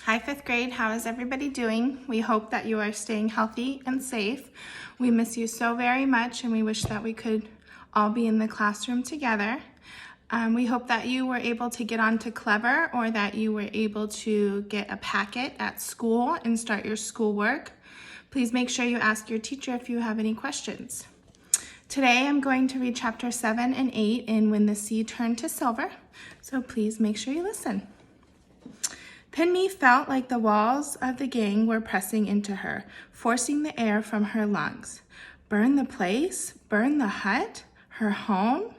Hi, fifth grade. How is everybody doing? We hope that you are staying healthy and safe. We miss you so very much, and we wish that we could all be in the classroom together. We hope that you were able to get on to Clever, or that you were able to get a packet at school and start your schoolwork. Please make sure you ask your teacher if you have any questions. Today I'm going to read chapter 7 and 8 in When the Sea Turned to Silver, so please make sure you listen. Pinme felt like the walls of the gang were pressing into her, forcing the air from her lungs. Burn the place? Burn the hut? Her home?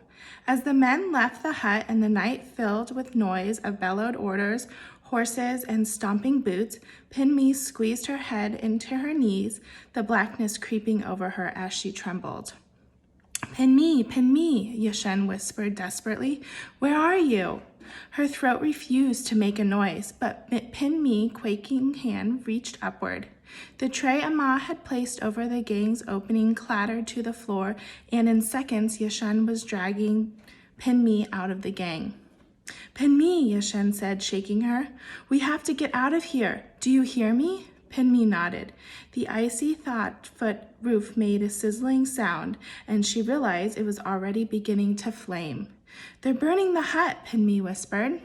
As the men left the hut and the night filled with noise of bellowed orders, horses, and stomping boots, Pinme squeezed her head into her knees, the blackness creeping over her as she trembled. Pinme, Pinme, Yashen whispered desperately. Where are you? Her throat refused to make a noise, but Pinme's quaking hand reached upward. The tray Amma had placed over the gang's opening clattered to the floor, and in seconds Yashen was dragging Pinme out of the gang. Pinme, Yashen said, shaking her. We have to get out of here. Do you hear me? Pinme nodded. The icy foot roof made a sizzling sound, and she realized it was already beginning to flame. They're burning the hut, Pinme whispered.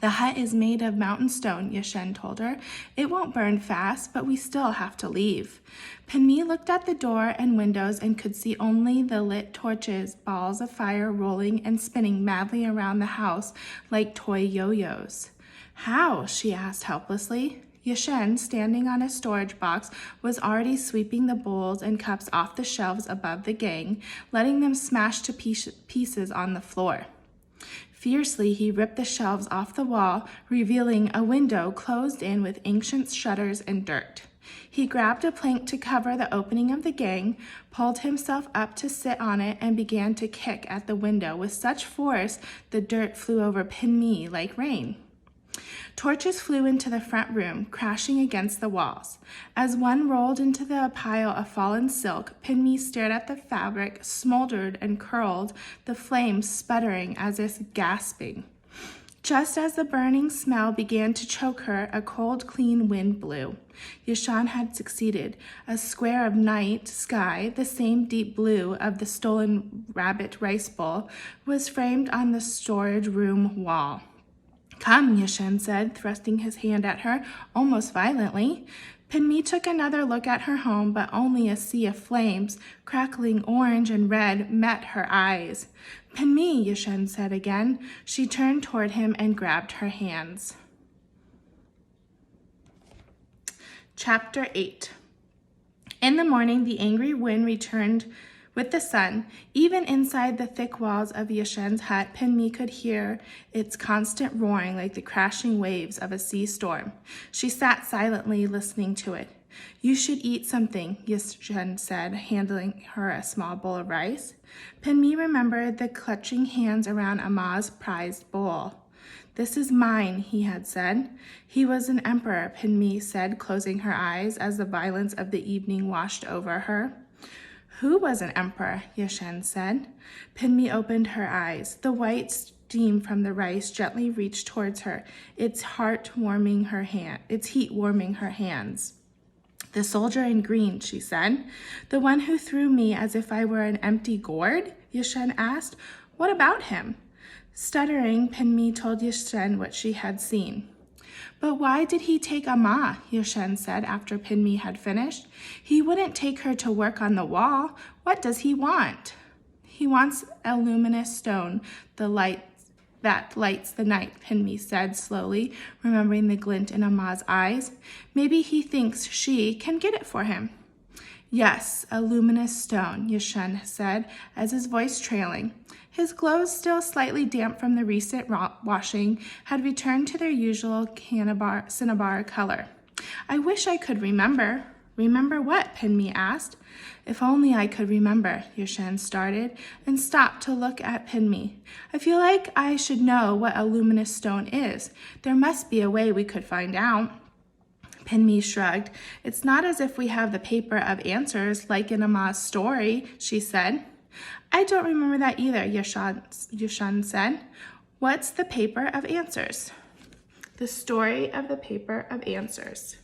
The hut is made of mountain stone, Yashen told her. It won't burn fast, but we still have to leave. Pinme looked at the door and windows and could see only the lit torches, balls of fire rolling and spinning madly around the house like toy yo-yos. How? She asked helplessly. Yashen, standing on a storage box, was already sweeping the bowls and cups off the shelves above the gang, letting them smash to pieces on the floor. Fiercely, he ripped the shelves off the wall, revealing a window closed in with ancient shutters and dirt. He grabbed a plank to cover the opening of the gang, pulled himself up to sit on it, and began to kick at the window with such force the dirt flew over Pinme like rain. Torches flew into the front room, crashing against the walls. As one rolled into the pile of fallen silk, Pinme stared at the fabric, smoldered and curled, the flames sputtering as if gasping. Just as the burning smell began to choke her, a cold, clean wind blew. Yashen had succeeded. A square of night sky, the same deep blue of the stolen rabbit rice bowl, was framed on the storage room wall. Come, Yashen said, thrusting his hand at her, almost violently. Pinme took another look at her home, but only a sea of flames, crackling orange and red, met her eyes. Pinme, Yashen said again. She turned toward him and grabbed her hands. Chapter 8. In the morning, the angry wind returned with the sun. Even inside the thick walls of Yashen's hut, Pinme could hear its constant roaring like the crashing waves of a sea storm. She sat silently listening to it. You should eat something, Yashen said, handing her a small bowl of rice. Pinme remembered the clutching hands around Amma's prized bowl. This is mine, he had said. He was an emperor, Pinme said, closing her eyes as the violence of the evening washed over her. Who was an emperor? Yashen said. Pinme opened her eyes. The white steam from the rice gently reached towards her, its heat warming her hands. The soldier in green, she said. The one who threw me as if I were an empty gourd? Yashen asked. What about him? Stuttering, Pinme told Yashen what she had seen. But why did he take Amma? Yashen said after Pinme had finished. He wouldn't take her to work on the wall. What does he want? He wants a luminous stone, the light that lights the night, Pinme said slowly, remembering the glint in Amma's eyes. Maybe he thinks she can get it for him. Yes, a luminous stone, Yashen said, as his voice trailing. His clothes, still slightly damp from the recent washing, had returned to their usual cinnabar color. I wish I could remember. Remember what? Pinme asked. If only I could remember, Yashen started, and stopped to look at Pinme. I feel like I should know what a luminous stone is. There must be a way we could find out. Pinme shrugged. It's not as if we have the paper of answers like in Amma's story, she said. I don't remember that either, Yashen said. What's the paper of answers? The story of the paper of answers.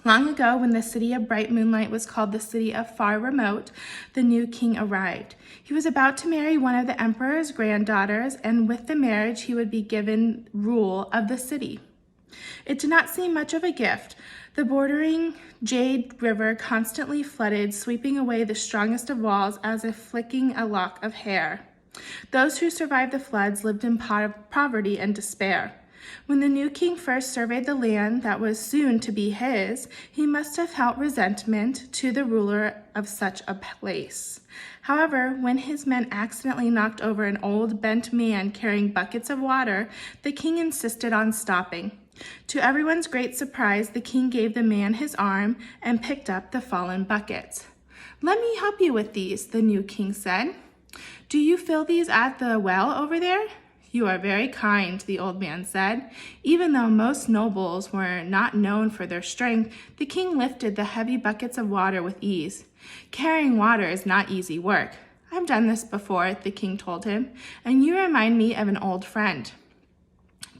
Long ago, when the city of bright moonlight was called the city of far remote, the new king arrived. He was about to marry one of the emperor's granddaughters, and with the marriage, he would be given rule of the city. It did not seem much of a gift. The bordering Jade River constantly flooded, sweeping away the strongest of walls as if flicking a lock of hair. Those who survived the floods lived in poverty and despair. When the new king first surveyed the land that was soon to be his, he must have felt resentment to the ruler of such a place. However, when his men accidentally knocked over an old bent man carrying buckets of water, the king insisted on stopping. To everyone's great surprise, the king gave the man his arm and picked up the fallen buckets. "Let me help you with these," the new king said. "Do you fill these at the well over there?" "You are very kind," the old man said. Even though most nobles were not known for their strength, the king lifted the heavy buckets of water with ease. "Carrying water is not easy work. I've done this before," the king told him, "and you remind me of an old friend."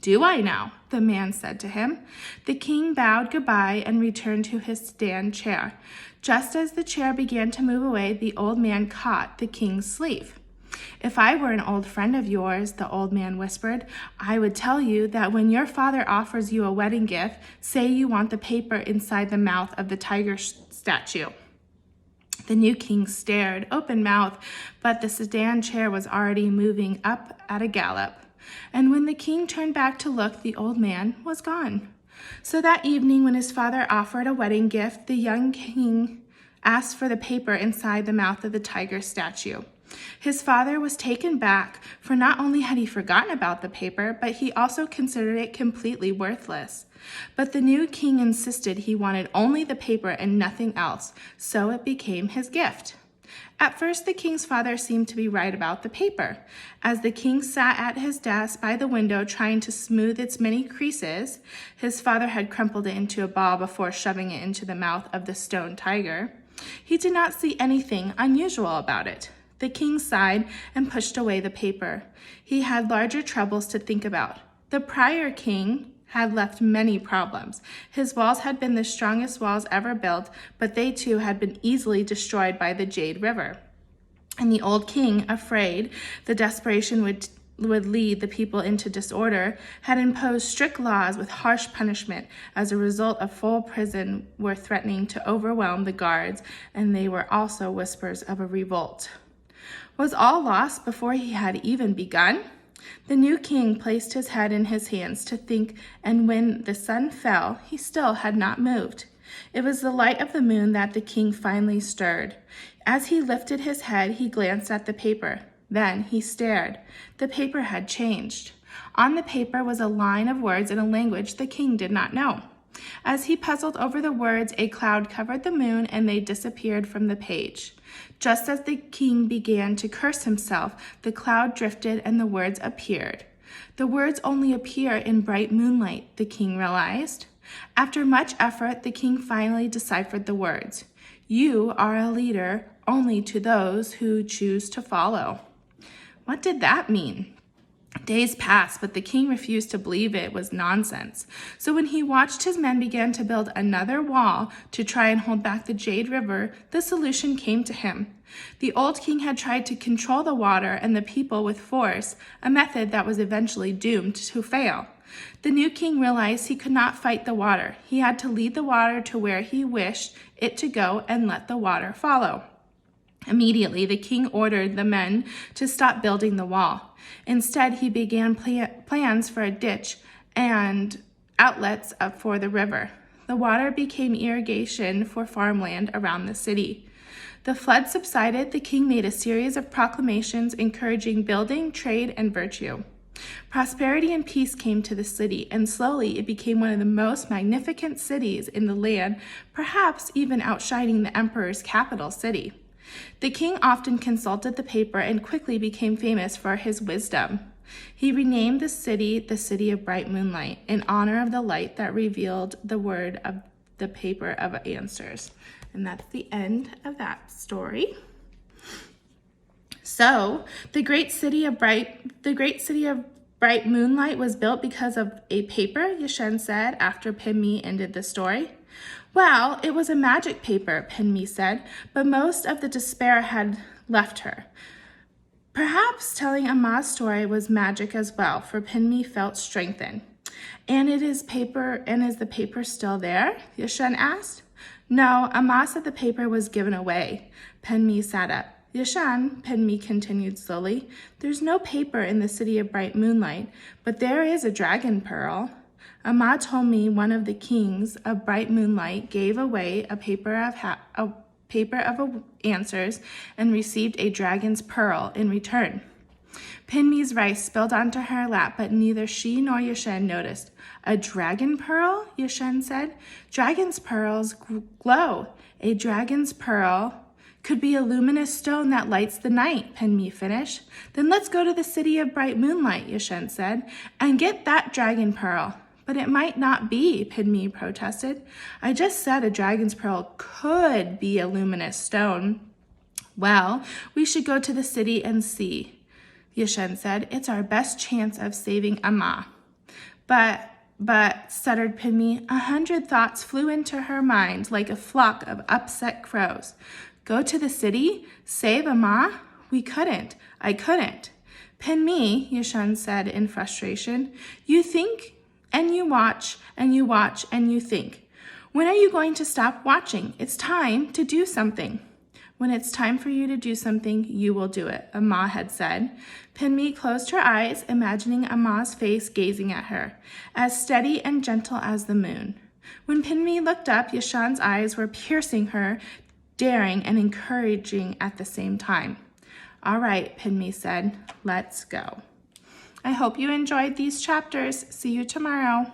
"Do I now?" the man said to him. The king bowed goodbye and returned to his stand chair. Just as the chair began to move away, the old man caught the king's sleeve. "If I were an old friend of yours," the old man whispered, "I would tell you that when your father offers you a wedding gift, say you want the paper inside the mouth of the tiger statue." The new king stared, open-mouthed, but the sedan chair was already moving up at a gallop. And when the king turned back to look, the old man was gone. So that evening, when his father offered a wedding gift, the young king asked for the paper inside the mouth of the tiger statue. His father was taken back, for not only had he forgotten about the paper, but he also considered it completely worthless. But the new king insisted he wanted only the paper and nothing else, so it became his gift. At first, the king's father seemed to be right about the paper. As the king sat at his desk by the window trying to smooth its many creases, his father had crumpled it into a ball before shoving it into the mouth of the stone tiger. He did not see anything unusual about it. The king sighed and pushed away the paper. He had larger troubles to think about. The prior king had left many problems. His walls had been the strongest walls ever built, but they too had been easily destroyed by the Jade River. And the old king, afraid the desperation would lead the people into disorder, had imposed strict laws with harsh punishment. As a result, a full prison were threatening to overwhelm the guards, and they were also whispers of a revolt. Was all lost before he had even begun? The new king placed his head in his hands to think, and when the sun fell, he still had not moved. It was the light of the moon that the king finally stirred. As he lifted his head, he glanced at the paper. Then he stared. The paper had changed. On the paper was a line of words in a language the king did not know. As he puzzled over the words, a cloud covered the moon and they disappeared from the page. Just as the king began to curse himself, the cloud drifted and the words appeared. The words only appear in bright moonlight, the king realized. After much effort, the king finally deciphered the words. "You are a leader only to those who choose to follow." What did that mean? Days passed, but the king refused to believe it was nonsense. So when he watched his men begin to build another wall to try and hold back the Jade River, the solution came to him. The old king had tried to control the water and the people with force, a method that was eventually doomed to fail. The new king realized he could not fight the water. He had to lead the water to where he wished it to go and let the water follow. Immediately, the king ordered the men to stop building the wall. Instead, he began plans for a ditch and outlets for the river. The water became irrigation for farmland around the city. The flood subsided. The king made a series of proclamations encouraging building, trade, and virtue. Prosperity and peace came to the city, and slowly it became one of the most magnificent cities in the land, perhaps even outshining the emperor's capital city. The king often consulted the paper and quickly became famous for his wisdom. He renamed the city of bright moonlight, in honor of the light that revealed the word of the paper of answers. And that's the end of that story. So, the great city of bright moonlight was built because of a paper, Yashen said after Pinmi ended the story. Well, it was a magic paper, Pinmi said, but most of the despair had left her. Perhaps telling Amma's story was magic as well, for Pinmi felt strengthened. And is the paper still there? Yashen asked. No, Amma said the paper was given away. Pinmi sat up. Yashen, Pinmi continued slowly, there's no paper in the city of bright moonlight, but there is a dragon pearl. Amma told me one of the kings of bright moonlight gave away a paper of answers and received a dragon's pearl in return. Pinmi's rice spilled onto her lap, but neither she nor Yashen noticed. A dragon pearl? Yashen said. Dragon's pearls glow. A dragon's pearl could be a luminous stone that lights the night, Pinmi finished. Then let's go to the city of bright moonlight, Yashen said, and get that dragon pearl. But it might not be, Pinmi protested. I just said a dragon's pearl could be a luminous stone. Well, we should go to the city and see, Yashen said. It's our best chance of saving Amma. But, stuttered Pinmi, 100 thoughts flew into her mind like a flock of upset crows. Go to the city? Save Amma? We couldn't. I couldn't. Pinmi, Yashen said in frustration, you think and you watch and you watch and you think. When are you going to stop watching? It's time to do something. When it's time for you to do something, you will do it, Amma had said. Pinmi closed her eyes, imagining Amma's face gazing at her, as steady and gentle as the moon. When Pinmi looked up, Yashen's eyes were piercing her, daring and encouraging at the same time. All right, Pinmi said, let's go. I hope you enjoyed these chapters. See you tomorrow.